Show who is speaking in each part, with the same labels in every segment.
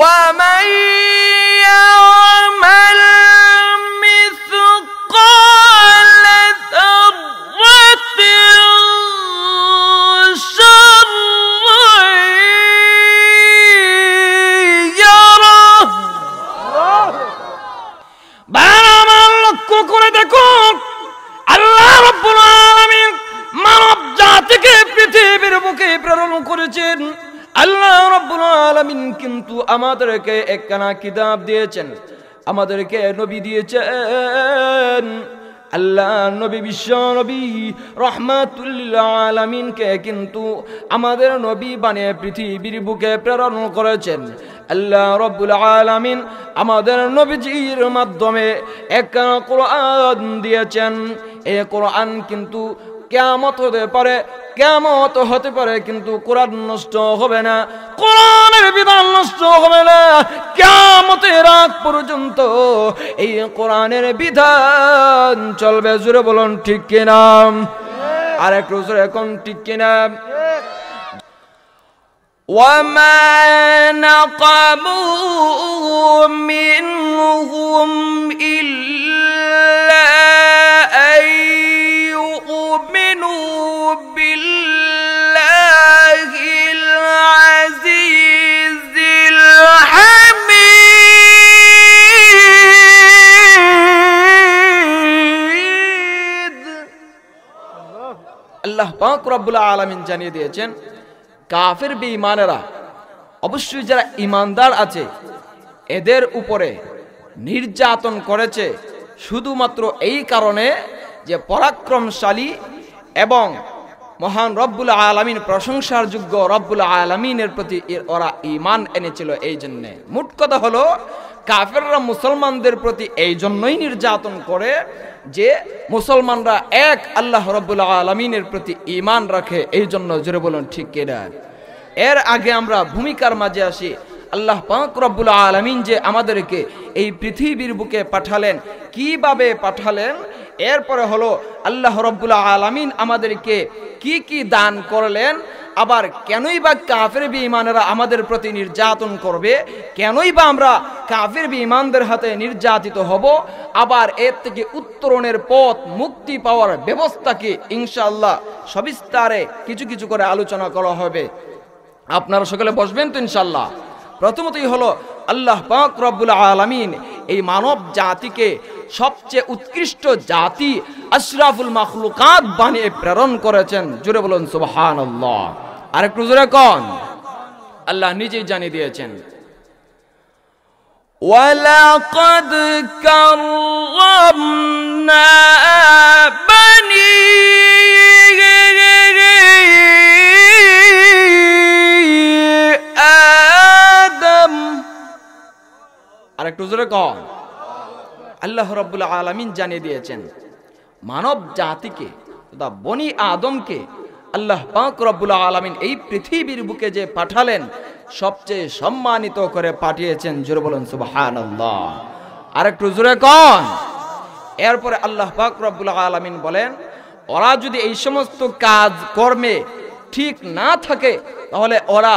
Speaker 1: ومن يعمل مثقال ذرة شرا يره বারবার লক্ষ্য করে দেখুন আল্লাহ রাব্বুল আলামিন মানব জাতিকে পৃথিবীর বুকে প্রেরণ করেছেন। আল্লাহ রাব্বুল আলামিন কিন্তু আমাদেরকে একখানা কিতাব দিয়েছেন, আমাদেরকে নবী দিয়েছেন। আল্লাহ নবী বিশ্ব নবী রহমাতুল লিল আলামিনকে কিন্তু আমাদের নবী বানিয়ে পৃথিবীর বুকে প্রেরণ করেছেন। আল্লাহ রাব্বুল আলামিন আমাদের নবীজির মাধ্যমে একখানা কোরআন দিয়েছেন। এই কোরআন কিন্তু কিয়ামত হতে পারে কিন্তু কোরআন নষ্ট হবে না, কোরআনের বিধান নষ্ট হবে না। কিয়ামতের আগ পর্যন্ত এই কোরআনের বিধান চলবে। জোরে বলুন ঠিক কিনা? আর একটু জোরে এখন ঠিক কিনা? وما نقموا منهم إلا أن يؤمنوا بالله العزيز الحميد। আল্লাহ পাক রব্বুল আলামিন জানিয়ে দিয়েছেন কাফের বেঈমানেরা অবশ্যই যারা ঈমানদার আছে এদের উপরে নির্যাতন করেছে শুধুমাত্র এই কারণে যে পরাক্রমশালী এবং মহান রব্বুল আলামিন প্রশংসার যোগ্য রব্বুল আলামিনের প্রতি ওরা ঈমান এনেছিল। এই জন্য মোট কথা হলো কাফেররা মুসলমানদের প্রতি এই জন্যই নির্যাতন করে যে মুসলমানরা এক আল্লাহ রাব্বুল আলামিনের প্রতি ঈমান রাখে, এই জন্য। জোরে বলুন ঠিক কিনা? এর আগে আমরা ভূমিকার মাঝে আসি। আল্লাহ পাক রব্বুল আলামিন যে আমাদেরকে এই পৃথিবীর বুকে পাঠালেন, কিভাবে পাঠালেন, এরপরে হলো আল্লাহ রাব্বুল আলামিন আমাদেরকে কি কি দান করলেন, আবার কেনই বা কাফের বেঈমানেরা আমাদের প্রতি নির্যাতন করবে, কেনই বা আমরা কাফের বেঈমানদের হাতে নির্যাতিত হব, আবার এর থেকে উত্তরণের পথ মুক্তি পাওয়ার ব্যবস্থাকে ইনশাআল্লাহ সবিস্তারে কিছু কিছু করে আলোচনা করা হবে। আপনারা সকলে বসবেন তো ইনশাআল্লাহ। প্রথমতই হলো আল্লাহ পাক রব্বুল আলামিন এই মানব জাতিকে সবচেয়ে উৎকৃষ্ট জাতি আশরাফুল মাখলুকাত বানিয়ে প্রেরণ করেছেন। জোরে বলুন সুবহানাল্লাহ। আর একটু জোরে কোন? আল্লাহ নিজেই জানিয়ে দিয়েছেন ওয়ালাকাদ কাররামনা বানি আদম। আর একটু জোরে কোন? আল্লাহ রাব্বুল আলামিন জানিয়ে দিয়েছেন মানব জাতিকে তথা বনি আদমকে আল্লাহ পাক রব্বুল আলামিন এই পৃথিবীর বুকে যে পাঠালেন সবচেয়ে সম্মানিত করে পাঠিয়েছেন। জোরে বলুন সুবহানাল্লাহ। আর একটু জোরে কোন? এরপরে আল্লাহ পাক রব্বুল আলামিন বলেন ওরা যদি এই সমস্ত কাজ কর্মে ঠিক না থাকে তাহলে ওরা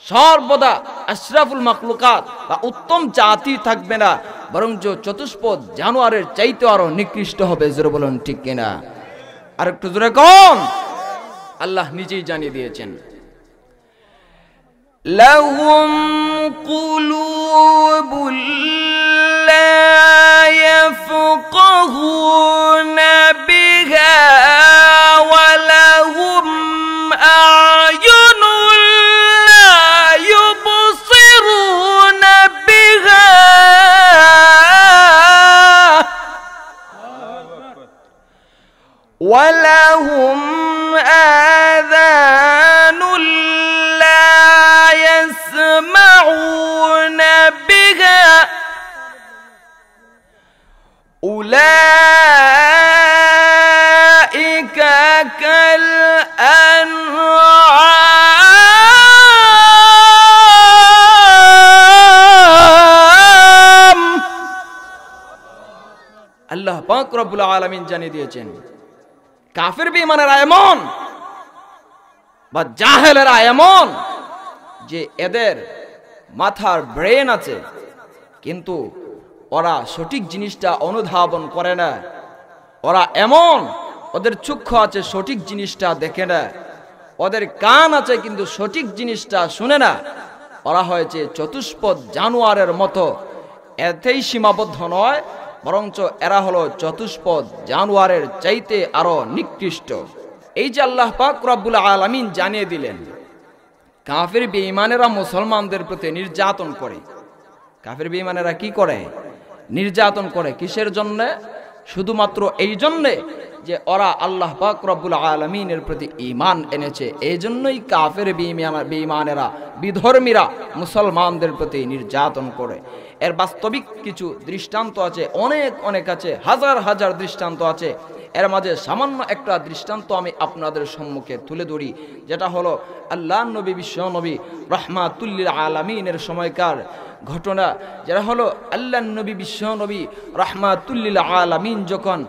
Speaker 1: সর্বদা আশরাফুল মাখলুকাত বা উত্তম জাতি থাকবে না, বরং চতুষ্পদ জানোয়ারের চাইতে আরো নিকৃষ্ট হবে। জোরে বলুন ঠিক কিনা? আর একটু জোরে কোন? আল্লাহ নিজেই জানিয়ে দিয়েছেন লাহুম কুলুবুল লা ইয়াফকাহুনা বিহা ওয়া লাহুম আ'য়ুনুল লা ইউবসিরুনা বিহা ওয়া লাহুম آذان لا يسمعون بها أولئك كالأنعام। আল্লাহ পাক রব্বুল আলামিন জানিয়ে দিয়েছেন কাফের বেঈমানেরা এমন বা জাহেলেরা এমন যে এদের মাথার ব্রেন আছে, কিন্তু ওরা সঠিক জিনিসটা অনুধাবন করে না। ওরা এমন, ওদের চক্ষু আছে সঠিক জিনিসটা দেখে না, ওদের কান আছে কিন্তু সঠিক জিনিসটা শুনে না। ওরা হয়েছে চতুষ্পদ জানোয়ারের মতো। এতেই সীমাবদ্ধ নয়, বরঞ্চ এরা হলো চতুষ্পদ জানোয়ারের চাইতে আরো নিকৃষ্ট। এই যে আল্লাহ পাক রব্বুল আলামিন জানিয়ে দিলেন কাফির বেঈমানেরা মুসলমানদের প্রতি নির্যাতন করে। কাফির বেঈমানেরা কি করে? নির্যাতন করে। কিসের জন্য? শুধুমাত্র এই জন্যে যে ওরা আল্লাহ পাক রব্বুল আলামিনের প্রতি ঈমান এনেছে। এই জন্যই কাফির বেঈমানেরা, বিধর্মীরা মুসলমানদের প্রতি নির্যাতন করে। এর বাস্তবিক কিছু দৃষ্টান্ত আছে, অনেক আছে, হাজার হাজার দৃষ্টান্ত আছে। এর মাঝে সামান্য একটা দৃষ্টান্ত আমি আপনাদের সম্মুখে তুলে ধরি, যেটা হলো আল্লাহ নবী, বিশ্ব নবী রাহমাতুল লিল আলামিনের সময়কার ঘটনা। যেটা হলো আল্লাহ নবী, বিশ্ব নবী রাহমাতুল লিল আলামিন যখন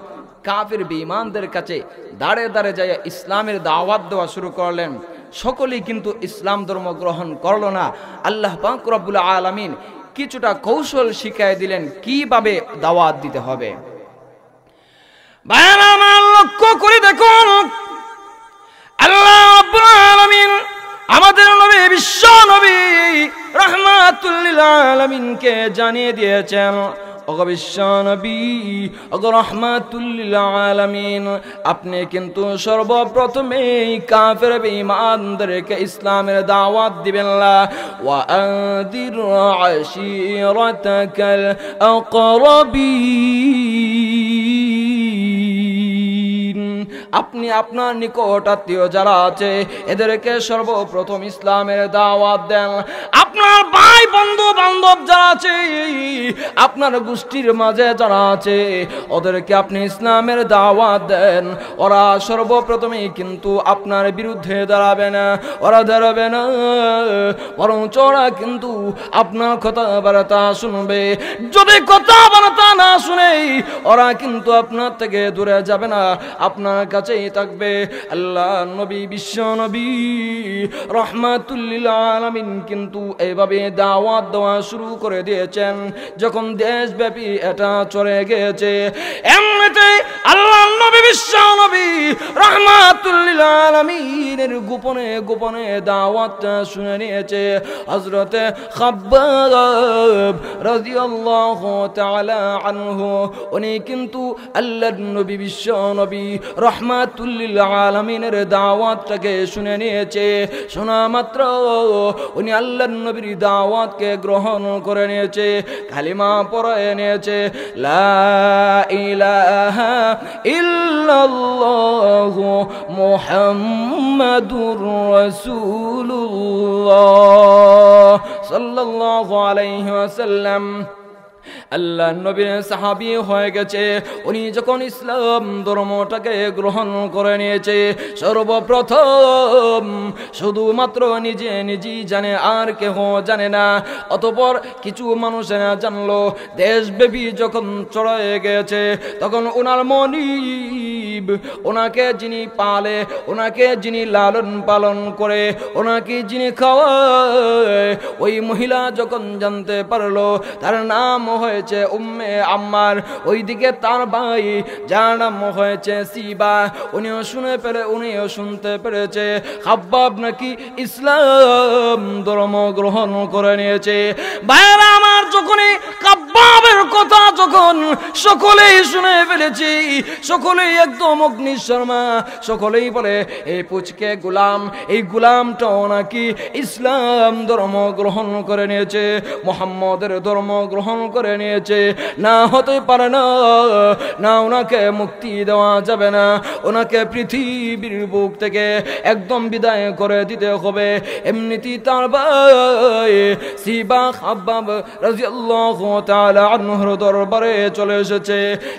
Speaker 1: কাফির বেঈমানদের কাছে দাঁড়ে দাঁড়ে যায় ইসলামের দাওয়াত দেওয়া শুরু করলেন, সকলেই কিন্তু ইসলাম ধর্ম গ্রহণ করলো না। আল্লাহ পাক রব্বুল আলামিন কিছুটা কৌশল শিখিয়ে দিলেন কিভাবে দাওয়াত দিতে হবে। লক্ষ্য করে দেখুন, আল্লাহ রাব্বুল আলামিন আমাদের নবী, বিশ্ব নবী রাহমাতুল লিল আলামিনকে জানিয়ে দিয়েছেন, ওগো বিশ্ব নবী, ওগো রাহমাতুল লিল আলামিন, আপনি কিন্তু সর্বপ্রথমেই কাফের বেঈমানদেরকে ইসলামের দাওয়াত দিবেন না। ওয়া আনদির আশিরাতাকাল আকরাবিন, আপনি আপনার নিকট আত্মীয় যারা আছে এদেরকে সর্বপ্রথম ইসলামের দাওয়াত দেন। আপনার ভাই বন্ধু বান্ধব যারা আছে, আপনার গোষ্ঠীর মাঝে যারা আছে, ওদেরকে আপনি ইসলামের দাওয়াত দেন। ওরা সর্বপ্রথমেই কিন্তু আপনার বিরুদ্ধে দাঁড়াবে না, ওরা দাঁড়াবে না, বরং ওরা কিন্তু আপনার কথাবার্তা শুনবে। যদি কথাবার্তা না শুনে ওরা কিন্তু আপনার থেকে দূরে যাবে না, আপনার কাছেই থাকবে। আল্লাহ নবী, বিশ্ব নবী রাহমাতুল লিল আলামিন কিন্তু এইভাবে দাওয়াত দেওয়া শুরু করে দিয়েছেন। যখন দেশব্যাপী এটা চলে গিয়েছে, এমনিতে আল্লাহ নবী, বিশ্ব নবী রাহমাতুল লিল আলামিনের গোপনে গোপনে দাওয়াতটা শুনে নিয়েছে হযরতে খাব্বাব রাদিয়াল্লাহু তাআলা আনহু। উনি কিন্তু আল্লাহর নবী, বিশ্ব নবী রাহমাতুল লিল আলামিনের দাওয়াতটাকে শুনে নিয়েছে। শোনা মাত্র উনি আল্লাহর নবীর দাওয়াতকে গ্রহণ করে নিয়েছে, কালিমা পড়ে নিয়েছে, লা ইলাহা ইল্লাল্লাহু মুহাম্মাদুর রাসূলুল্লাহ সাল্লাল্লাহু আলাইহি ওয়াসাল্লাম। আল্লাহ নবীর সাহাবী হয়ে গেছে। উনি যখন ইসলাম ধর্মটাকে গ্রহণ করে নিয়েছে, সর্বপ্রথম শুধুমাত্র নিজে নিজেই জানে, আর কেহ জানে না। অতঃপর কিছু মানুষেরা জানলো। দেশব্যাপী যখন ছড়িয়ে গেছে, তখন ওনার মনিব, ওনাকে যিনি পালে, ওনাকে যিনি লালন পালন করে, ওনাকে যিনি খাওয়ায়, ওই মহিলা যখন জানতে পারলো তার নাম হয়েছে উম্মে আম্মার, ওইদিকে তার ভাই যার নাম হয়েছে সিবা, উনিও শুনতে পেরেছে খাব্বাব নাকি ইসলাম ধর্ম গ্রহণ করে নিয়েছে। ভাইরা আমার, যখনই খাব্বাবের কথা যখন সকলেই শুনে ফেলেছি, সকলেই একদম অগ্নিশর্মা, সকলেই বলে এই পুচকে গোলাম, এই গোলামটাও নাকি ইসলাম ধর্ম গ্রহণ করে নিয়েছে, মুহাম্মদের ধর্ম গ্রহণ করে নিয়েছে। না, হতে পারে না, না, ওনাকে মুক্তি দেওয়া যাবে না, ওনাকে পৃথিবীর বুক থেকে একদম বিদায় করে দিতে হবে। এমনিতেই তার ভাই সিবা খাব্বাব রাদিয়াল্লাহু তাআলা আনহুর দরবারে চলে এসেছে।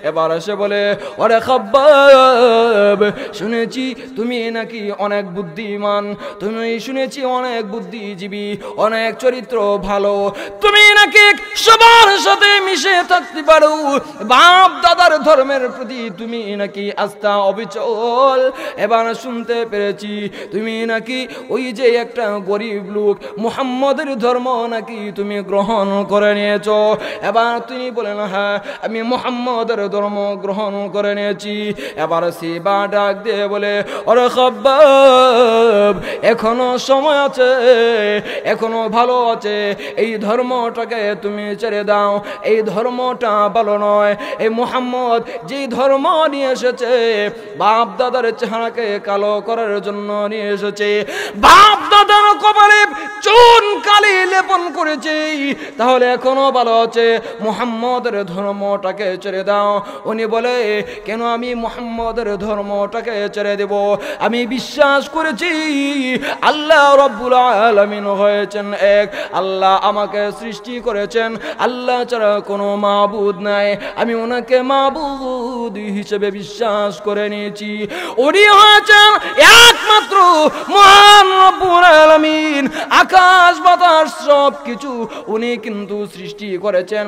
Speaker 1: এবার এসে বলে, ওরে খাব্বাব, শুনেছি তুমি নাকি অনেক বুদ্ধিমান, তুমি শুনেছি অনেক বুদ্ধিজীবী, অনেক চরিত্র ভালো, তুমি নাকি সবার সাথে মিশে থাকতে পারো, বাপ দাদার ধর্মের প্রতি তুমি নাকি আস্থা অবিচল। এবার শুনতে পেরেছি তুমি নাকি ওই যে একটা গরিব লোক মুহাম্মদের ধর্ম নাকি তুমি গ্রহণ করে নিয়েছো। এবার তিনি বলেন হ্যাঁ আমি মুহাম্মদের ধর্ম গ্রহণ করে নিয়েছি। এবার সিবা ডাক দিয়ে বলে ওরে খাব্বাব এখনো সময় আছে, এখনো ভালো আছে, এই ধর্মটাকে তুমি ছেড়ে দাও, এই ধর্মটা ভালো নয়। এই মুহাম্মদ যে ধর্ম নিয়ে এসেছে বাপ দাদার চেহারাকে কালো করার জন্য নিয়ে এসেছে, বাপ দাদার কপালে চুন কালি লেপন করেছে, তাহলে এখনো ভালো আছে, মুহাম্মদের ধর্মটাকে ছেড়ে দাও। উনি বলে কেন আমি মুহাম্মদের ধর্মটাকে ছেড়ে দেব? আমি বিশ্বাস করেছি আল্লাহ রব্বুল আলামিন হয়েছেন এক, আল্লাহ আমাকে সৃষ্টি করেছেন, আল্লাহ ছাড়া কোনো মাবুদ নাই, আমি ওনাকে মাবুদ হিসেবে বিশ্বাস করে নিয়েছি। উনি হয়েছেন একমাত্র মহান রব্বুল আলামিন, আকাশ বাতাস সব কিছু উনি কিন্তু সৃষ্টি করেছেন,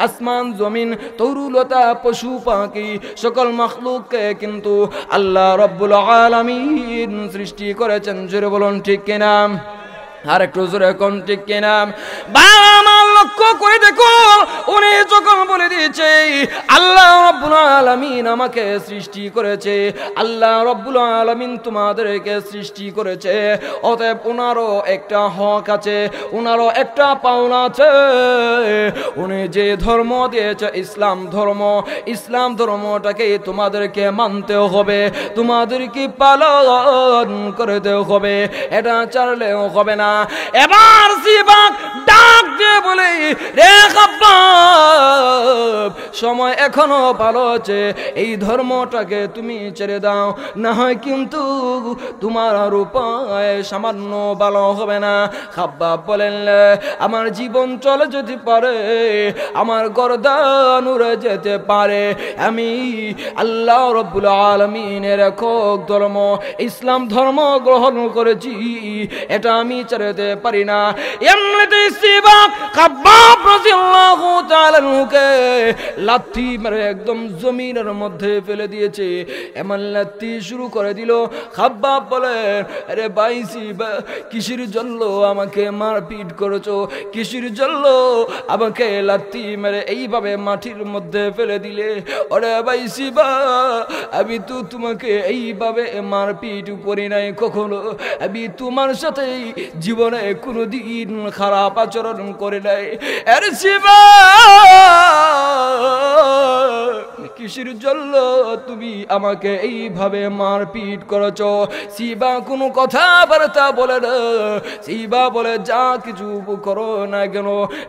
Speaker 1: আসমান জমিন তরুলতা পশু পাখি সকল মাখলুককে কিন্তু আল্লাহ রব্বুল আলামিন সৃষ্টি করেছেন। জোরে বলুন ঠিক কিনা? আর একটু জোরে কোন ঠিক কিনা? বাবা লক্ষ্য করে দেখো উনি যখন বলে দিয়েছে আল্লাহ রব্বুল আলামিন আমাকে সৃষ্টি করেছে, আল্লাহ রব্বুল আলামিন তোমাদেরকে সৃষ্টি করেছে, অতএব ওনারও একটা হক আছে, ওনারও একটা পাওনা আছে। উনি যে ধর্ম দিয়েছে ইসলাম ধর্ম, ইসলাম ধর্মটাকে তোমাদেরকে মানতে হবে, তোমাদেরকে পালন করতে হবে, এটা ছাড়লেও হবে না। এবার সিবাক ডাক দিয়ে বলে রে খাব্বাব সময় এখনো ভালো আছে, এই ধর্মটাকে তুমি ছেড়ে দাও, না হয় কিন্তু তোমার উপায় সামান্য ভালো হবে না। খাব্বাব বলেন আমার জীবন চলে যেতে পারে, আমার গর্দান উড়ে যেতে পারে, আমি আল্লাহ রব্বুল আলামিনের একক ধর্ম ইসলাম ধর্ম গ্রহণ করেছি, এটা আমি ছেড়ে দিতে পারি না। এমনিতেই সিবাক খাব্বাব রাদিয়াল্লাহু তাআলা নুকে লাথি মেরে একদম জমিনের মধ্যে ফেলে দিয়েছে, এমন লাথি শুরু করে দিল। খাব্বাব বলে আরে ভাই সিবা কিসের জন্য আমাকে মারপিট করেছো, কিসের জন্য আমাকে লাথি মেরে এইভাবে মাটির মধ্যে ফেলে দিলে? ওরে ভাই সিবা আমি তো তোমাকে এইভাবে মারপিট করি নাই কখনো, আমি তোমার সাথে জীবনে কোনোদিন খারাপ আচরণ করে নাই। আরে শিবা কিসের জন্য তুমি আমাকে এইভাবে মারপিট করেছো? শিবা কোনো কথাবার্তা বলে না, শিবা বলে যা কিছু করো না কেন,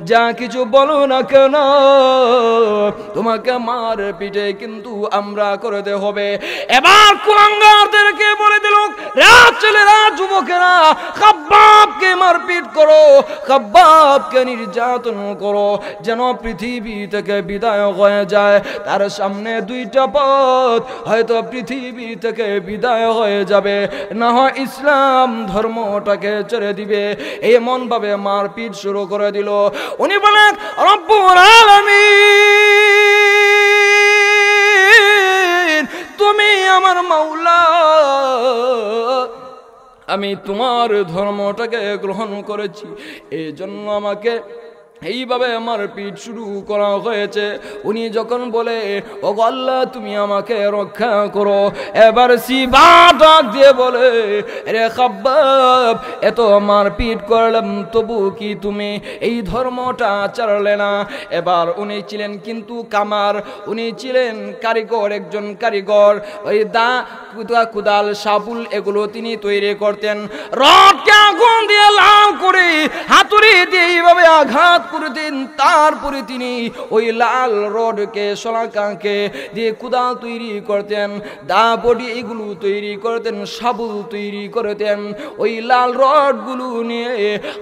Speaker 1: যা কিছু বলো না কেন, তোমাকে মারপিটে কিন্তু আমরা করতে হবে। এবার কুলাঙ্গারদেরকে বলে দিল রাত ছেলেরা যুবকেরা খাব্বাবকে মারপিট করো, খাব্বাবকে নির্যাতন করো, যেন পৃথিবী থেকে বিদায় হয়ে যায়। তার সামনে দুইটা পথ, হয়তো পৃথিবী থেকে বিদায় হয়ে যাবে, না হয় ইসলাম ধর্মটাকে ছেড়ে দিবে। এমন ভাবে মারপিট শুরু করে দিল। উনি বলেন রব্বুল আলামিন তুমি আমার মাওলা, আমি তোমার ধর্মটাকে গ্রহণ করেছি, এই জন্য আমাকে এইভাবে আমার পিঠ শুরু করা হয়েছে। উনি যখন বলে ও আল্লাহ তুমি আমাকে রক্ষা করো, এবার সিবা ডাক দিয়ে বলে রে খাব্বাব এত আমার পিঠ করলাম তবু কি তুমি এই ধর্মটা ছাড়লে না? এবার উনি ছিলেন কিন্তু কামার, উনি ছিলেন কারিগর, একজন কারিগর, ওই দা কুদাল সাবুল এগুলো তিনি তৈরি করতেন। রডকে আগুন দিয়ে লাল করে হাতুড়ি দিয়ে এইভাবে আঘাত করে দিন, তারপরে তিনি ওই লাল রডকে শলাকাকে দিয়ে কুদাল তৈরি করতেন, দা বডি এগুলো তৈরি করতেন, সাবুল তৈরি করতেন। ওই লাল রডগুলো নিয়ে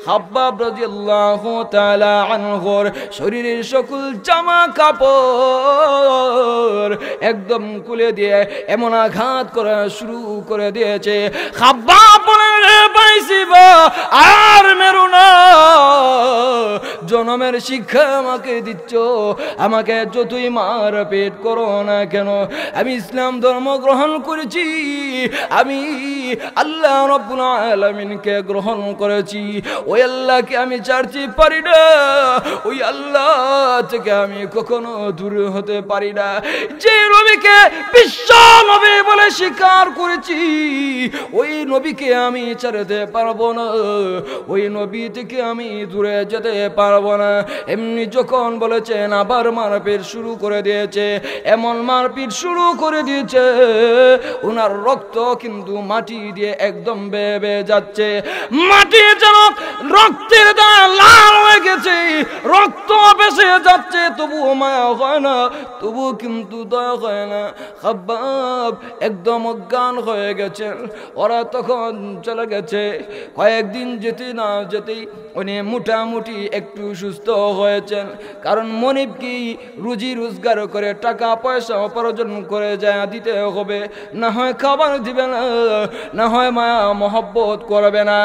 Speaker 1: খাব্বাব রাদিয়াল্লাহু তাআলা আনহুর শরীরের সকল জামা কাপড় একদম খুলে দিয়ে এমন আঘাত করা শুরু করে দিয়েছে। খাব্বাব বলে পাইছি বা আর মেরো না, জনমের শিক্ষা আমাকে দিচ্ছ, আমাকে যতই মারপিট করো না কেন, আমি ইসলাম ধর্ম গ্রহণ করেছি, আমি আল্লাহ রাব্বুল আলামিনকে গ্রহণ করেছি, ওই আল্লাহকে আমি ছাড়তে পারি না, ওই আল্লাহ থেকে আমি কখনো দূর হতে পারি না। যে নবীকে বিশ্ব নবী বলে স্বীকার করেছি, ওই নবীকে আমি ছাড়তে পারবো না, ওই নবী থেকে আমি দূরে যেতে পারবো না। এমনি যখন বলেছেন আবার মারপিট শুরু করে দিয়েছে, এমন মারপিট শুরু করে দিয়েছে ওনার রক্ত কিন্তু মাটি দিয়ে একদম বেয়ে বেয়ে যাচ্ছে, মাটি যেন রক্তের দ্বারা লাল হয়ে গেছে, রক্ত বেসে যাচ্ছে, তবুও মায়া হয় না, তবুও কিন্তু দয়া হয় না। খাব্বাব একদম অজ্ঞান হয়ে গেছেন, ওরা তখন চলে গেছে। কয়েকদিন যেতে না যেতেই উনি মোটামুটি একটু সুস্থ হয়েছেন, কারণ মনিব কি রুজি রোজগার করে টাকা পয়সা উপার্জন করে যায় দিতে হবে, না হয় খাবার দিবে না, না হয় মায়া মহব্বত করবে না।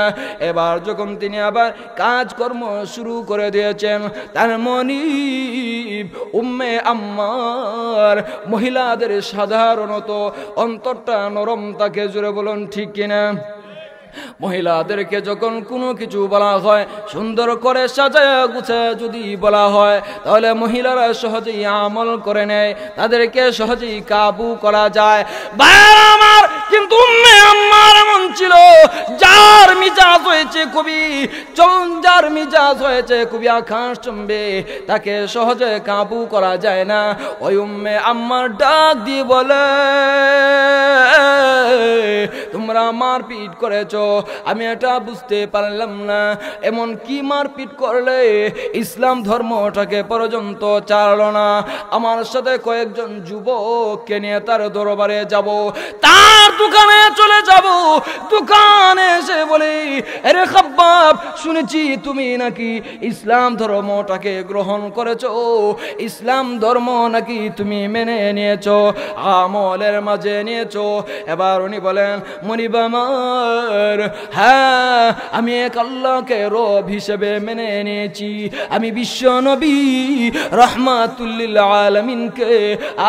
Speaker 1: এবার যখন তিনি আবার কাজকর্ম শুরু করে দিয়েছেন, তার মনিব উম্মে আম্মার, মহিলাদের সাধারণত অন্তরটা নরম থাকে, জোরে বলুন ঠিক কিনা? মহিলাদেরকে যখন কোনো কিছু বলা হয়, সুন্দর করে সাজায় গুছায় যদি বলা হয়, তাহলে মহিলারা সহজেই আমল করে নেয়, তাদেরকে সহজেই কাবু করা যায়। ভাইরা আমার, কিন্তু উম্মে আম্মার এমন ছিল, যার মিজাজ হয়েছে খুবই যার মিজাজ হয়েছে খুবই আকাশ চুম্বে, তাকে সহজে কাবু করা যায় না। ওই উম্মে আম্মার ডাক দিয়ে বলে, তোমরা মারপিট করেছ, আমি এটা বুঝতে পারলাম না, এমন কি মারপিট করলে ইসলাম ধর্মটাকে পর্যন্ত ছাড়লো না? আমার সাথে কয়েকজন যুবককে নিয়ে তার দরবারে যাব, তার দোকানে চলে যাব, দোকানে এসে বলি, আরে খাব্বাব, শুনেছি তুমি নাকি ইসলাম ধর্মটাকে গ্রহণ করেছো, ইসলাম ধর্ম নাকি তুমি মেনে নিয়েছো, আমলের মাঝে নিয়েছো। এবার উনি বলেন, মনিব আমার, হ্যাঁ, আমি এক আল্লাহকে রব হিসেবে মেনে নিয়েছি, আমি বিশ্ব নবী রাহমাতুল লিল আলামিনকে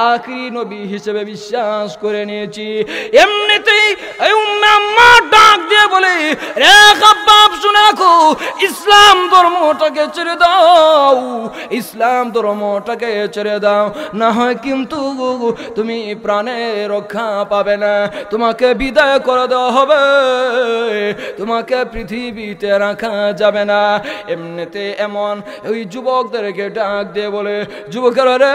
Speaker 1: আখিরি নবী হিসেবে বিশ্বাস করে নিয়েছি। এমনিতেই এই উম্মে আম্মা ডাক দিয়ে বলে, রে খাব্বাব, শুনে রাখো, ইসলাম ধর্মটাকে ছেড়ে দাও, ইসলাম ধর্মটাকে ছেড়ে দাও, না হয় কিন্তু তুমি প্রাণে রক্ষা পাবে না, তোমাকে বিদায় করে দেওয়া হবে, তোমাকে পৃথিবীতে রাখা যাবে না। এমনিতে এমন ওই যুবকদেরকে ডাক দিয়ে বলে, যুবকেরা রে,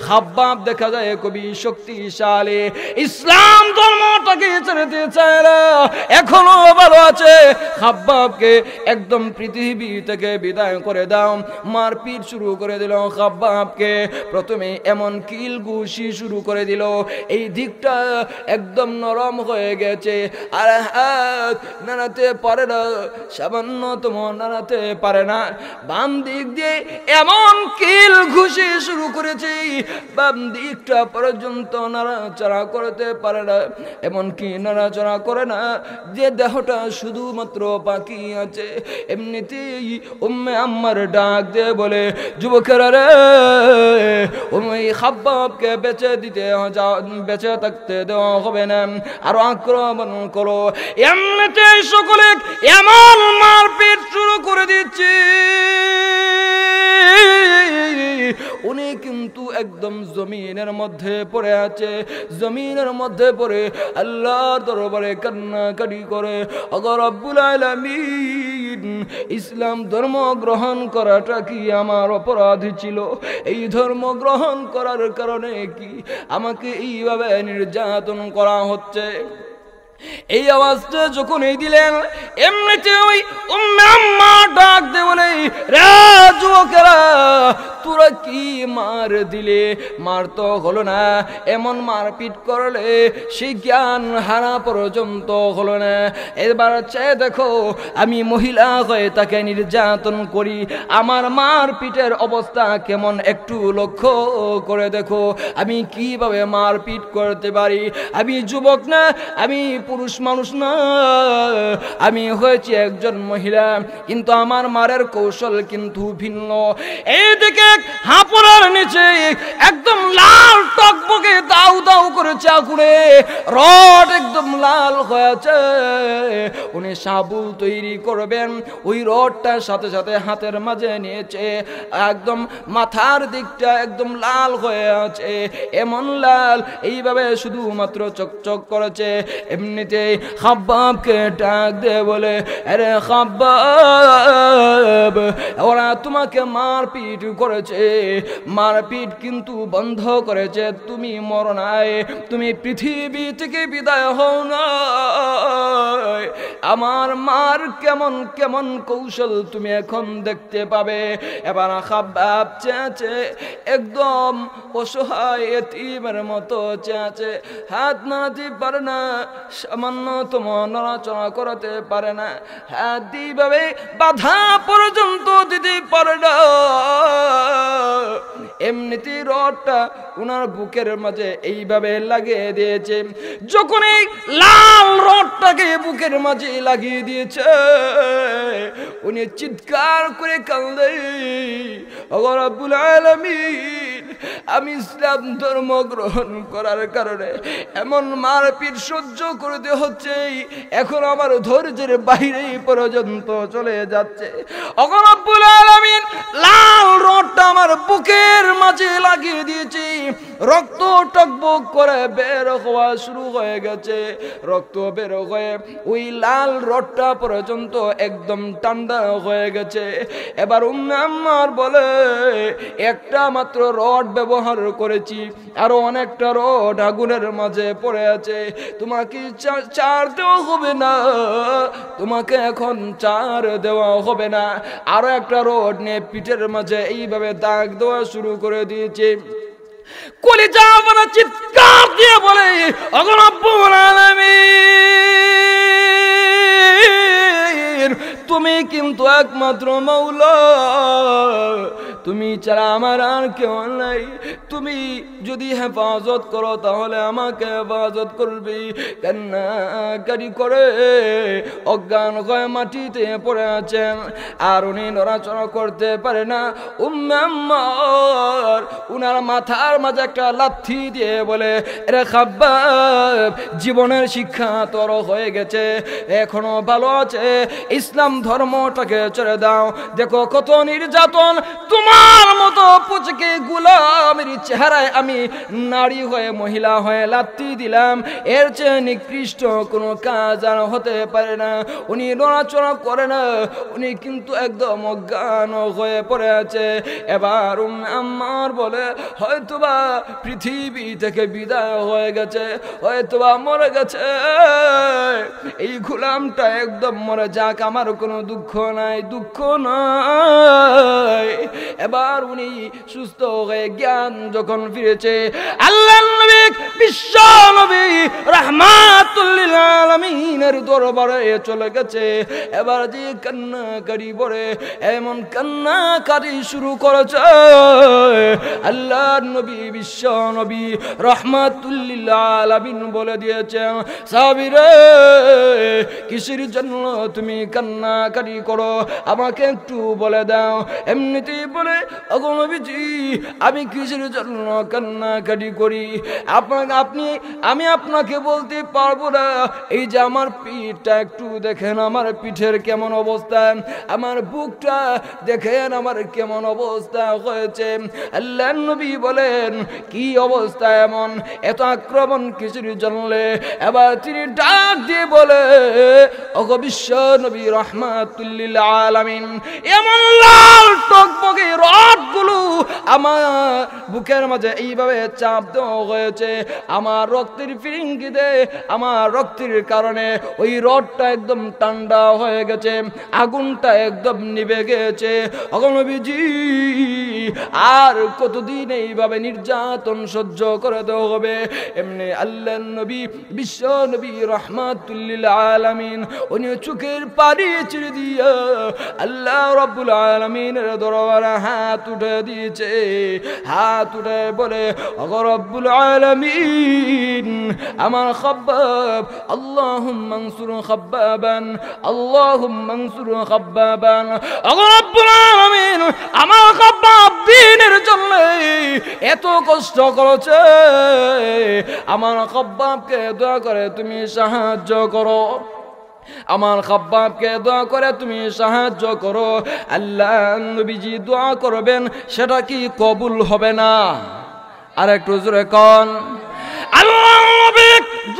Speaker 1: খাব্বাব দেখা যায় খুবই শক্তিশালী, ইসলাম ধর্মটাকে ছেড়ে দিয়েছে, এখনো ভালো আছে, খাব্বাবকে একদম পৃথিবী থেকে বিদায় করে দাও। মারপিট শুরু করে দিল খাব্বাবকে, প্রথমে এমন কিল ঘুষি শুরু করে দিল, এই দিকটা একদম নরম হয়ে গেছে, আর হাত নাড়াতে পারে না, সামান্যতম নাড়াতে পারে না। বাম দিক দিয়ে এমন কিল ঘুষি শুরু করেছে, বাম দিকটা পর্যন্ত নাড়াচাড়া করতে পারে না, এমনকি নাড়াচাড়া করে না, যে দেহটা শুধুমাত্র বাকি আছে। এমনিতেই উম্মে আম্মার ডাক দিয়ে বলে, যুবকেরা রে, ওই খাব্বাবকে বেঁচে দিতে বেঁচে থাকতে দেওয়া হবে না, আরো আক্রমণ করো। এমনিতেই সকলে এমন মারপিট শুরু করে দিচ্ছে, উনি কিন্তু একদম জমিনের মধ্যে পড়ে আছে, জমিনের মধ্যে পড়ে আল্লাহর দরবারে কান্নাকাটি করে, ওগো রব্বুল আলামিন, ইসলাম ধর্ম গ্রহণ করাটা কি আমার অপরাধ ছিল? এই ধর্ম গ্রহণ করার কারণে কি আমাকে এইভাবে নির্যাতন করা হচ্ছে? এই আওয়াজটা যখন এই দিলেন, এমনিতে ওই উম্মে আম্মা ডাক দে বলে, রে যুবকেরা, তোরা কি মার দিলে মার তো হলো না, এমন মারপিট করলে সেই জ্ঞান হারা পর্যন্ত হলো না। এবার চেয়ে দেখো আমি মহিলা হয়ে তাকে নির্যাতন করি, আমার মারপিটের অবস্থা কেমন একটু লক্ষ্য করে দেখো, আমি কিভাবে মারপিট করতে পারি। আমি যুবক না, আমি পুরুষ মানুষ না, আমি হয়েছি একজন মহিলা, কিন্তু আমার মারের কৌশল কিন্তু ভিন্ন। এইদিকে হাঁপুড়ার নিচে একদম লাল টকবকে দাউ দাউ করে চাকুরে রড একদম লাল হয়েছে। উনি সাবুল তৈরি করবেন, ওই রডটার সাথে সাথে হাতের মাঝে নিয়েছে, একদম মাথার দিকটা একদম লাল হয়ে আছে, এমন লাল এইভাবে শুধুমাত্র চকচক করেছে। এমনিতে খাব্বাবকে ডাক দিয়ে বলে, আরে খাব্বাব, ওরা তোমাকে মারপিট করেছে, মারপিট কিন্তু বন্ধ করেছে, তুমি মরো নাই, তুমি পৃথিবী থেকে বিদায় হও না। আমার মার কেমন কেমন কৌশল তুমি এখন দেখতে পাবে। এবার খাব্বাব চেয়েছে, একদম অসহায় এতিমের মতো চেয়েছে, হাত নাড়াতে পারে না, সামান্যতম নড়াচড়া করতে পারে না, হাত দিভাবে বাধা পর্যন্ত দিতে পারে না। এমনিতে রডটা উনার বুকের মাঝে এইভাবে লাগিয়ে দিয়েছে। যখন এই লাল রডটাকে বুকের মাঝে লাগিয়ে দিয়েছে, উনি চিৎকার করে কাঁদে, ওগো রব্বুল আলামিন, আমি ইসলাম ধর্ম গ্রহণ করার কারণে এমন মারপিট সহ্য করতে হচ্ছে, এখন আমার ধৈর্যের বাইরে পর্যন্ত চলে যাচ্ছে। ওগো রব্বুল আলামিন, লাল রডটা আমার বুকের মাঝে লাগিয়ে দিয়েছি, রক্ত টকবক করে বের হওয়া শুরু হয়ে গেছে, রক্ত বের হয়ে ওই লাল রডটা পর্যন্ত একদম ঠান্ডা হয়ে গেছে। এবার আম্মার বলে, একটা মাত্র রড ব্যবহার করেছি, আরো অনেকটা রড আগুনের মাঝে পড়ে আছে, তোমাকে চার দেওয়া হবে না, তোমাকে এখন চার দেওয়া হবে না। আরো একটা রড নিয়ে পিঠের মাঝে এইভাবে দাগ দেওয়া শুরু করে দিয়েছে। কলিজা আমার চিৎকার দিয়ে বলে, ওগো রব্বুল আলামিন, তুমি কিন্তু একমাত্র মাওলা, তুমি ছাড়া আমার আর কেউ নাই, তুমি যদি হেফাজত করো তাহলে আমাকে হেফাজত করবি। কান্নাকারি করে অজ্ঞান হয়ে মাটিতে পড়ে আছেন, আর উনি নড়াচড়া করতে পারে না। আম্মার উনার মাথার মাঝে একটা লাথি দিয়ে বলে, রে খাব্বাব, জীবনের শিক্ষা তোর হয়ে গেছে, এখনো ভালো আছে, ইসলাম ধর্মটাকে ছেড়ে দাও। দেখো কত নির্যাতন, তোমার মতো পুচকে গোলামের চেহারায় আমি নারী হয়ে মহিলা হয়ে লাথি দিলাম, এর চেয়ে নিকৃষ্ট কোনো কাজ আর হতে পারে না। উনি নড়াচড়া করে না, উনি কিন্তু একদম অজ্ঞান হয়ে পড়ে আছে। এবার আম্মার বলে, হয়তোবা পৃথিবী থেকে বিদায় হয়ে গেছে, হয়তোবা মরে গেছে, এই গোলামটা একদম মরে যাক, আমার কোনো দুঃখ নাই, দুঃখ নাই। এবার উনি সুস্থ হয়ে জ্ঞান যখন ফিরেছে, আল্লাহর নবী, বিশ্ব নবী রাহমাতুল লিল আলামিনের দরবারে চলে গেছে। এবার যে কান্নাকারি পড়ে, এমন কান্নাকারি শুরু করেছে, আল্লাহর নবী বিশ্ব নবী রাহমাতুল লিল আলামিন বলে দিয়েছেন, সাহাবীরে, কিসের জন্য তুমি কান্নাকারি করো, আমাকে একটু বলে দাও। এমনিতেই বলে, ওগো নবীজি, আমি কিসের জন্য কান্নাকাটি করি আমি আপনাকে বলতে পারবো না। এই যে আমার পিঠটা একটু দেখেন, আমার পিঠের কেমন অবস্থা, আমার বুকটা দেখেন আমার কেমন অবস্থা হয়েছে। আল্লাহর নবী বলেন, কি অবস্থা এমন, এত আক্রমণ কিসের জন্য? এবার তিনি ডাক দিয়ে বলে, ওগো বিশ্ব নবী রাহমাতুল লিল আলামিন, এমন লাল টকবকে রডগুলো আমার বুকের মাঝে এইভাবে চাপ দেওয়া হয়েছে, আমার রক্তের ফিরিঙ্গিতে আমার রক্তের কারণে ওই রডটা একদম ঠান্ডা হয়ে গেছে, আগুনটা একদম নিভে গেছে। নবীজি আর কতদিন এইভাবে নির্যাতন সহ্য করে দেওয়া হবে? এমনি আল্লাহর নবী, বিশ্ব নবী রাহমাতুল লিল আলামিন, উনি চোখের পানি ছেড়ে দিয়া আল্লাহ রাব্বুল আলামিনের দরবারে হাত উঠে দিয়েছে। হাত উঠে বলে, ওগো রব্বুল আলামিন, আমার খাব্বাব, আল্লাহুম্মা আনসুর খাব্বাবান, আল্লাহুম্মা আনসুর খাব্বাবান। ওগো রব্বুল আলামিন, আমার খাব্বাব দ্বীনের জন্য এত কষ্ট করেছে, আমার খাব্বাবকে দয়া করে তুমি সাহায্য করো, আমার খাব্বাবকে দোয়া করে তুমি সাহায্য করো। আল্লাহ নবীজি দোয়া করবেন, সেটা কি কবুল হবে না? আর একটু জোরে কোন। আল্লাহ নবী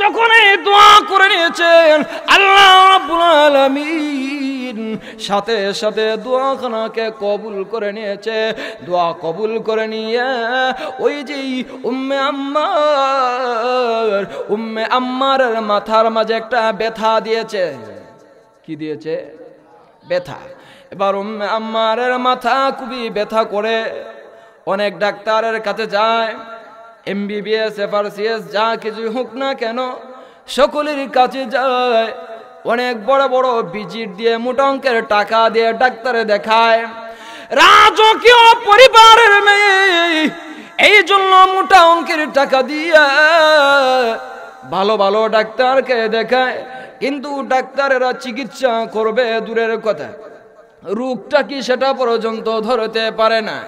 Speaker 1: যখন এই দোয়া করে নিয়েছেন, আল্লাহ রাব্বুল আলামিন সাথে সাথে দোয়াখানাকে কবুল করে নিয়েছে। দোয়া কবুল করে নিয়ে ওই যে উম্মে আম্মারের মাথার মাঝে একটা ব্যথা দিয়েছে। কি দিয়েছে? ব্যথা। এবার উম্মে আম্মারের মাথা খুবই ব্যথা করে, অনেক ডাক্তারের কাছে যায়, MBBS FRCS যা কিছু হোক না কেন সকলের কাছে যায়, অনেক বড় বড় ভিজিট দিয়ে মোটা অঙ্কের টাকা দিয়ে ডাক্তারে দেখায়। রাজকীয় পরিবারের মেয়ে, এই জন্য মোটা অঙ্কের টাকা দিয়ে ভালো ভালো ডাক্তারকে দেখায়, কিন্তু ডাক্তারেরা চিকিৎসা করবে দূরের কথা, রোগটা কি সেটা পর্যন্ত ধরতে পারে না।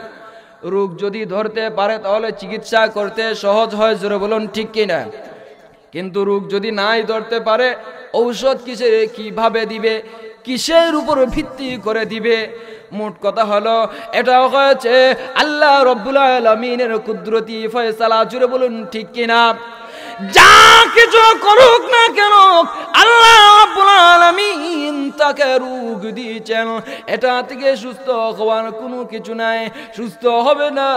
Speaker 1: রোগ যদি ধরতে পারে তাহলে চিকিৎসা করতে সহজ হয়, জোরে বলুন ঠিক কিনা? কিন্তু রোগ যদি নাই ধরতে পারে, ঔষধ কিভাবে দিবে, কিসের উপর ভিত্তি করে দিবে? মোট কথা হলো এটা হয়েছে আল্লাহ রাব্বুল আলামিনের কুদরতি ফয়সালা, জোরে বলুন ঠিক কিনা? যা কিছু করুক না কেন আল্লাহ রাব্বুল আলামিন তাকে রোগ দিয়েছেন, এটা থেকে সুস্থ হওয়ার কোনো কিছু নাই, সুস্থ হবে না।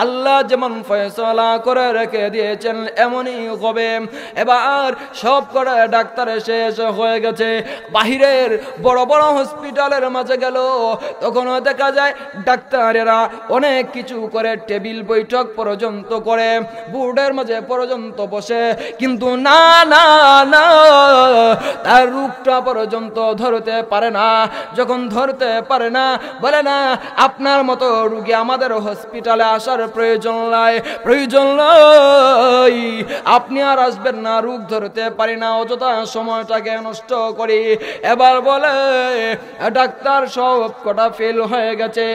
Speaker 1: আল্লাহ যেমন ফয়সালা করে রেখে দিয়েছেন এমনই হবে। এবার সব করে ডাক্তার শেষ হয়ে গেছে, বাহিরের বড় বড় হসপিটালের মাঝে গেল, তখন দেখা যায় ডাক্তারেরা অনেক কিছু করে, টেবিল বৈঠক পর্যন্ত করে, বোর্ডের মাঝে পর্যন্ত বসে, কিন্তু না না না, তার রোগটা পর্যন্ত ধরতে পারে না। যখন ধরতে পারে না, বলে না আপনার মতো রোগী আমাদের হসপিটালে আসার প্রয়োজন নাই, প্রয়োজন নাই, আপনি আর আসবেন না, রোগ ধরতে পারি না, অযথা সময়টাকে নষ্ট করি। এবার বলে ডাক্তার সব কটা ফেল হয়ে গেছে,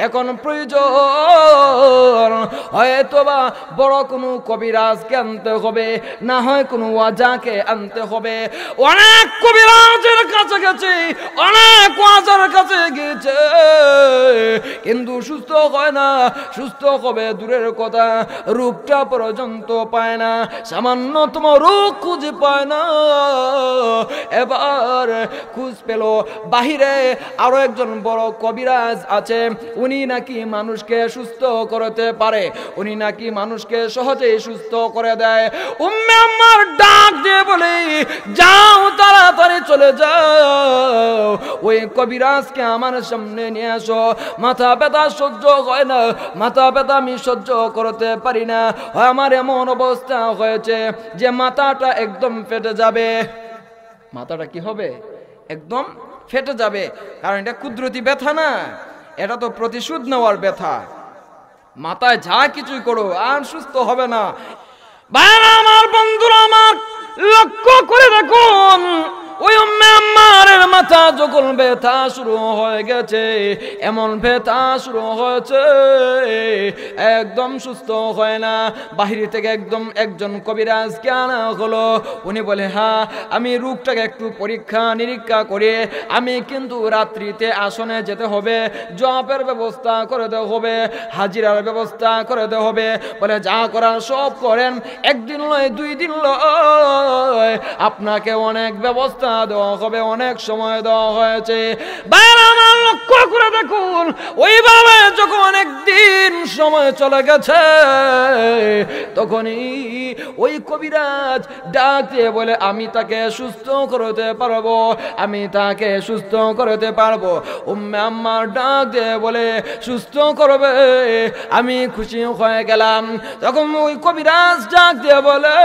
Speaker 1: এখন প্রয়োজন হয়তোবা বড় কোনো কবিরাজকে আনতে হবে, না হয় কোনো ওয়াজাকে আনতে হবে। অনেক কবিরাজের কাছে গেছে, অনেক ওয়াজার কাছে গেছে, কিন্তু সুস্থ হয় না, সুস্থ হবে দূরের কথা, রোগটা পর্যন্ত পায় না, সামান্যতম রোগ খুঁজে পায় না। এবার খুঁজ পেল বাহিরে আরো একজন বড় কবিরাজ আছে, উনি নাকি মানুষকে সুস্থ করতে পারে, উনি নাকি মানুষকে সহজেই সুস্থ করে দেয়। উম্মে আম্মার ডাক দিয়ে বলে, যাও তাড়াতাড়ি চলে যাও, ওই কবিরাজকে আমার সামনে নিয়ে আসো, মাথা ব্যথা সহ্য হয় না, মাথা ব্যথা আমি সহ্য করতে পারি না, আমার এমন অবস্থা হয়েছে যে মাথাটা একদম ফেটে যাবে। মাথাটা কি হবে? একদম ফেটে যাবে, কারণ এটা কুদরতি ব্যথা না, এটা তো প্রতিশোধ নেওয়ার ব্যথা। মাথায় যা কিছুই করো আর সুস্থ হবে না। ভাইরা আমার, বন্ধুরা আমার, লক্ষ্য করে দেখুন, ওই উম্মে আম্মারের মাথা যখন ব্যথা শুরু হয়ে গেছে, এমন ব্যথা শুরু হয়েছে একদম সুস্থ হয় না। বাহির থেকে একজন কবিরাজকে আনা হলো, উনি বলে, হ্যাঁ আমি রোগটাকে একটু পরীক্ষা নিরীক্ষা করে আমি কিন্তু রাত্রিতে আসনে যেতে হবে, জবের ব্যবস্থা করে দেওয়া হবে, হাজিরার ব্যবস্থা করে দেওয়া হবে। বলে যা করার সব করেন, একদিন নয় দুই দিন নয়, আপনাকে অনেক ব্যবস্থা দেওয়া হবে, অনেক সময় দেওয়া হয়েছে। বাইরে আমার লক্ষ্য করে দেখুন, ওইভাবে যখন চলে গেছে। তখনই ওই কবিরাজ ডাক দিয়ে বলে, আমি তাকে সুস্থ করতে পারবো, আমি তাকে সুস্থ করতে পারবো। উম্মে আম্মার ডাক দিয়ে বলে, সুস্থ করবে? আমি খুশি হয়ে গেলাম। তখন ওই কবিরাজ ডাক দিয়ে বলে,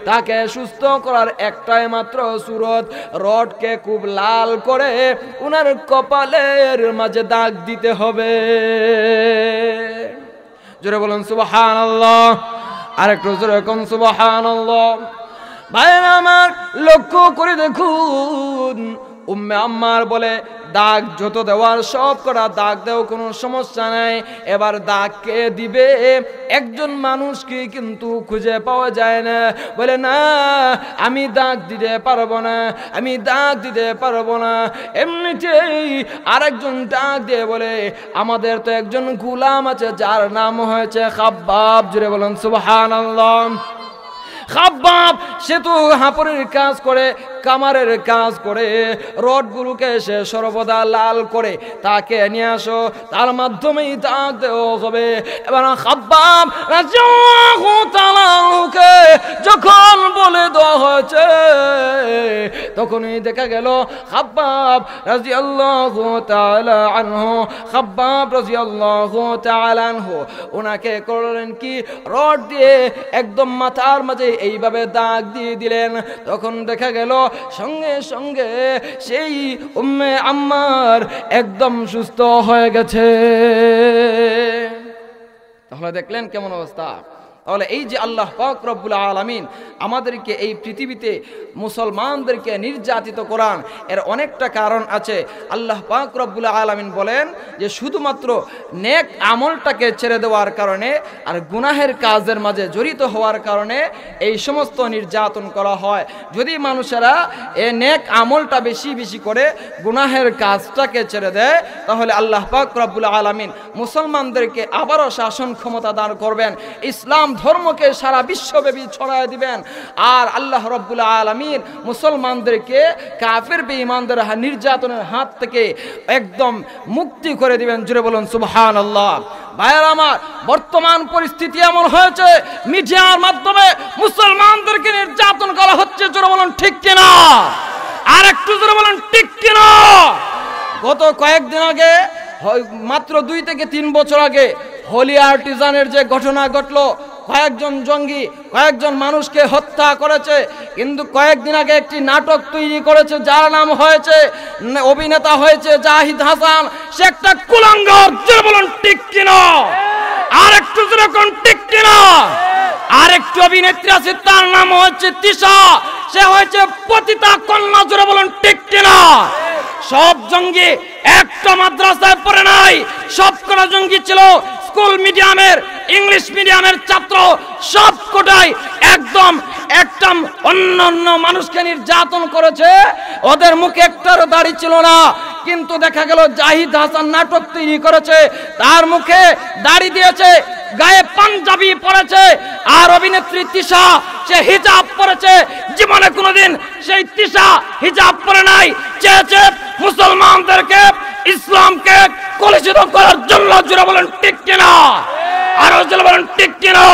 Speaker 1: তাকে সুস্থ করার একটাই মাত্র সুরত, রডকে খুব লাল করে উনার কপালের মাঝে দাগ দিতে হবে। জোরে বলুন সুবহানাল্লাহ, আরেকটু জোরে কোন সুবহানাল্লাহ। ভাইরা আমার, লক্ষ্য করে দেখুন, উম্মে আম্মার বলে, দাগ যত দেওয়ার সব করা দাগ দেও, কোনো সমস্যা নাই। এবার দাগ কে দিবে? একজন মানুষকে কিন্তু খুঁজে পাওয়া যায় না। বলে, না আমি দাগ দিতে পারবো না, আমি দাগ দিতে পারবো না। এমনিতেই আরেকজন ডাক দিয়ে বলে, আমাদের তো একজন গোলাম আছে যার নাম হয়েছে খাব্বাব। জুড়ে বলুন সুবহানাল্লাহ। খাব্বাব সে তো হাঁপড়ের কাজ করে, কামারের কাজ করে, রডগুলোকে সে সর্বদা লাল করে। তাকে নিয়ে আসো, তার মাধ্যমেই দাগ দেওয়া হবে। এবার খাব্বাব রাদিয়াল্লাহু তাআলা আনহুকে যখন বলে দেওয়া হয়েছে, তখনই দেখা গেল খাব্বাব রাদিয়াল্লাহু তাআলা আনহু, খাব্বাব রাদিয়াল্লাহু তাআলা আনহু ওনাকে করলেন কি, রড দিয়ে একদম মাথার মাঝে এইভাবে দাগ দিয়ে দিলেন। তখন দেখা গেল সঙ্গে সঙ্গে সেই উম্মে আম্মার একদম সুস্থ হয়ে গেছে। তাহলে দেখলেন কেমন অবস্থা। তাহলে এই যে আল্লাহ পাক রব্বুল আলামিন আমাদেরকে এই পৃথিবীতে মুসলমানদেরকে নির্যাতিত করান, এর অনেকটা কারণ আছে। আল্লাহ পাক রব্বুল আলামিন বলেন যে শুধুমাত্র নেক আমলটাকে ছেড়ে দেওয়ার কারণে আর গুনাহের কাজের মাঝে জড়িত হওয়ার কারণে এই সমস্ত নির্যাতন করা হয়। যদি মানুষেরা এই নেক আমলটা বেশি বেশি করে গুনাহের কাজটাকে ছেড়ে দেয়, তাহলে আল্লাহ পাক রব্বুল আলামিন মুসলমানদেরকে আবারও শাসন ক্ষমতা দান করবেন, ইসলাম ধর্মকে সারা বিশ্বব্যাপী ছড়ায় দিবেন। আর আল্লাহ রাব্বুল আলামিন মুসলমানদেরকে কাফের বেঈমানদের নির্যাতনের হাত থেকে একদম মুক্তি করে দিবেন। জুড়ে বলুন সুবহানাল্লাহ। ভাইয়েরা আমার, বর্তমান পরিস্থিতি এমন হয়েছে, মিডিয়ার মাধ্যমে মুসলমানদেরকে নির্যাতন করা হচ্ছে। জুড়ে বলুন ঠিক কিনা? আর একটু জুড়ে বলুন ঠিক কিনা? গত কয়েকদিন আগে, মাত্র 2 থেকে 3 বছর আগে হোলি আর্টিজানের যে ঘটনা ঘটলো, কয়েকজন জঙ্গি কয়েকজন মানুষকে হত্যা করেছে। কিন্তু কয়েকদিন আগে একটি নাটক তৈরি করেছে যার নাম হয়েছে, অভিনেতা হয়েছে জাহিদ হাসান। সে একটা কুলাঙ্গার। জোরে বলুন ঠিক কিনা? আর একটু জোরে কোন ঠিক কিনা? আর একটু অভিনেত্রী আছে, তার নাম হচ্ছে তিশা, সে হয়েছে পতিতা কন্যা। জোরে বলুন ঠিক কিনা? সব জঙ্গি একটা মাদ্রাসায় পড়ে নাই, সবকটা জঙ্গি ছিল স্কুল মিডিয়ামের, ইংলিশ মিডিয়ামের ছাত্র। সব কোটাই একদম অন্য মানুষকে নির্যাতন করেছে। ওদের মুখে একটারও দাড়ি ছিল না, কিন্তু দেখা গেল জাহিদ হাসান নাটক তৈরি করেছে, তার মুখে দাড়ি দিয়েছে, গায়ে পাঞ্জাবি পরেছে। আর অভিনেত্রী তিশা, সে হিজাব পরেছে। জীবনে কোনোদিন সেই তিশা হিজাব পরে নাই। চেয়েছে মুসলমানদেরকে, ইসলামকে কলুষিত করার জন্য। জোরে বলেন ঠিক কিনা? আরো জোরে বলেন ঠিক কিনা?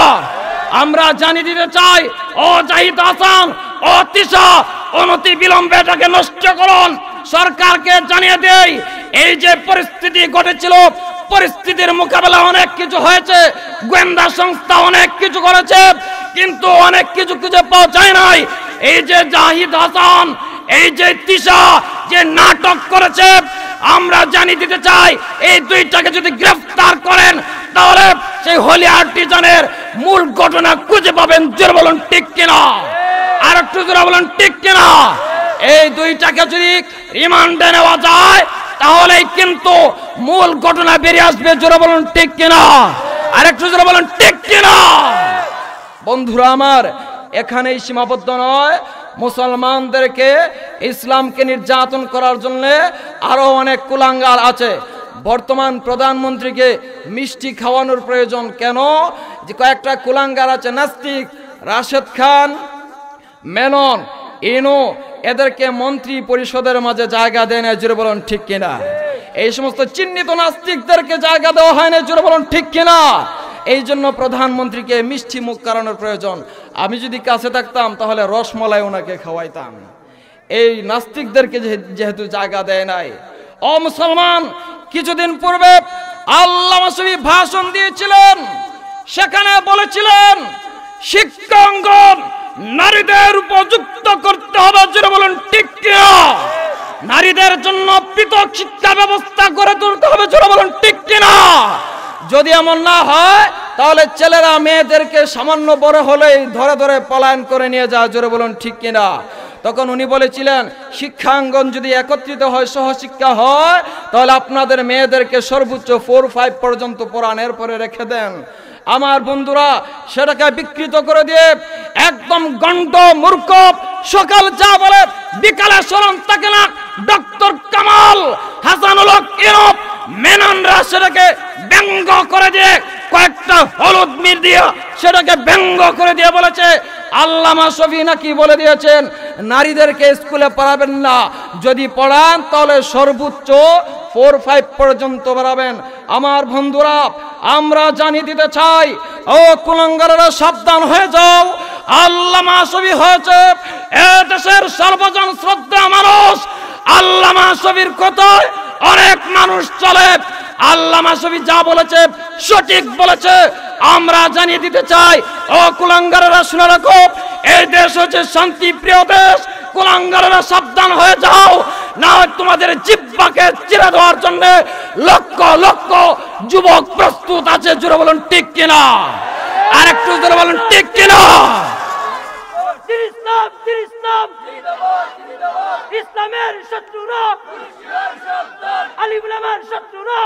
Speaker 1: আমরা জানিয়ে দিতে চাই, ও জাহিদ হাসান, ও তিশা, অনতি বিলম্বে এটাকে নষ্ট করুন। সরকারকে জানিয়ে দেই, এই যে পরিস্থিতি ঘটেছিল, পরিস্থিতির মোকাবেলা অনেক কিছু হয়েছে, গোয়েন্দা সংস্থা অনেক কিছু করেছে, কিন্তু অনেক কিছু খুঁজে পাওয়া যায় নাই। এই যে জাহিদ হাসান, এই যে তিশা যে নাটক করেছে, আমরা জানিয়ে দিতে চাই, এই দুইটাকে যদি গ্রেফতার করেন, তাহলে সেই হোলি আর্টিজানের মূল ঘটনা খুঁজে পাবেন। জোরে বলুন ঠিক কিনা? আর একটু জোরে বলুন ঠিক কিনা? এই দুইটাকে যদি রিমান্ডে নেওয়া যায়, তাহলেই কিন্তু মূল ঘটনা বেরিয়ে আসবে। জোরে বলুন ঠিক কিনা? আর একটু জোরে বলুন ঠিক কিনা? বন্ধুরা আমার, এখানেই সীমাবদ্ধ নয়। মুসলমানদেরকে, ইসলামকে নির্যাতন করার জন্য আরো অনেক কুলাঙ্গার আছে। বর্তমান প্রধানমন্ত্রীকে মিষ্টি খাওয়ানোর প্রয়োজন কেন? যে কয়েকটা কুলাঙ্গার আছে, নাস্তিক, রাশেদ খান, মেনন, ইনু, এদেরকে মন্ত্রী পরিষদের মাঝে জায়গা দেয় না। জোরে বলুন ঠিক কিনা? এই সমস্ত চিহ্নিত নাস্তিকদেরকে জায়গা দেওয়া হয় না, জোরে বলুন ঠিক কিনা? এই জন্য প্রধানমন্ত্রীকে মিষ্টি মুখ করানোর প্রয়োজন। আমি যদি কাছে থাকতাম তাহলে রসমলাই ওনাকে খাওয়াইতাম। এই নাস্তিকদেরকে যেহেতু জায়গা দেয় নাই। ও মুসলমান, কিছুদিন পূর্বে আল্লামা শফি ভাষণ দিয়েছিলেন, সেখানে বলেছিলেন শিক্ষাঙ্গন নারীদের উপযুক্ত করতে হবে, জোরে বলুন ঠিক কিনা? নারীদের জন্য পৃথক শিক্ষা ব্যবস্থা করে তুলতে হবে, জোরে বলুন ঠিক কিনা? যদি এমন না হয় তাহলে ছেলেরা মেয়েদেরকে সামান্য বড় হলেই ধরে ধরে পলায়ন করে নিয়ে যায়, জোরে বলুন ঠিক কিনা? তখন উনি বলেছিলেন শিক্ষাঙ্গন যদি একত্রিত হয়, সহশিক্ষা হয়, তাহলে আপনাদের মেয়েদেরকে সর্বোচ্চ 4-5 পর্যন্ত পড়ান, এরপরে রেখে দেন। আমার বন্ধুরা সেটাকে বিকৃত করে দিয়ে একদম গণ্ড মূর্খ, সকাল যা বলে বিকালে স্মরণ থাকে না, ডক্টর কামাল হাসানুল হক ইউরোপ মেননরা সেটাকে ব্যঙ্গ করে দিয়ে কয়েকটা হলুদ মির দিয়ে সেটাকে ব্যঙ্গ করে দিয়ে বলেছে আল্লামা শফি নাকি বলে দিয়েছেন নারীদেরকে স্কুলে পড়াবেন না, যদি পড়ান তাহলে সর্বোচ্চ 4-5 পর্যন্ত বাড়াবেন। আমার বন্ধুরা, আমরা জানিয়ে দিতে চাই, ও কুলাঙ্গারেরা সাবধান হয়ে যাও। আল্লামা শফি হয়েছে এ দেশের সর্বজন শ্রদ্ধা মানুষ। আল্লামা শফির কথায় অনেক মানুষ চলে। আল্লামা শফি যা বলেছে সঠিক বলেছে। আমরা জানিয়ে দিতে চাই, ও কুলাঙ্গারেরা শুনে রাখো, এই দেশ হচ্ছে শান্তি প্রিয় দেশ। কুলাঙ্গারেরা সাবধান হয়ে যাও, না হয় তোমাদের জিহ্বাকে চিরে দেওয়ার জন্য লক্ষ লক্ষ যুবক প্রস্তুত আছে, জোরে বলুন ঠিক কিনা? আর একটু জোরে বলুন ঠিক কিনা?
Speaker 2: ইসলামের শত্রুরা, আলিম উলামার শত্রুরা,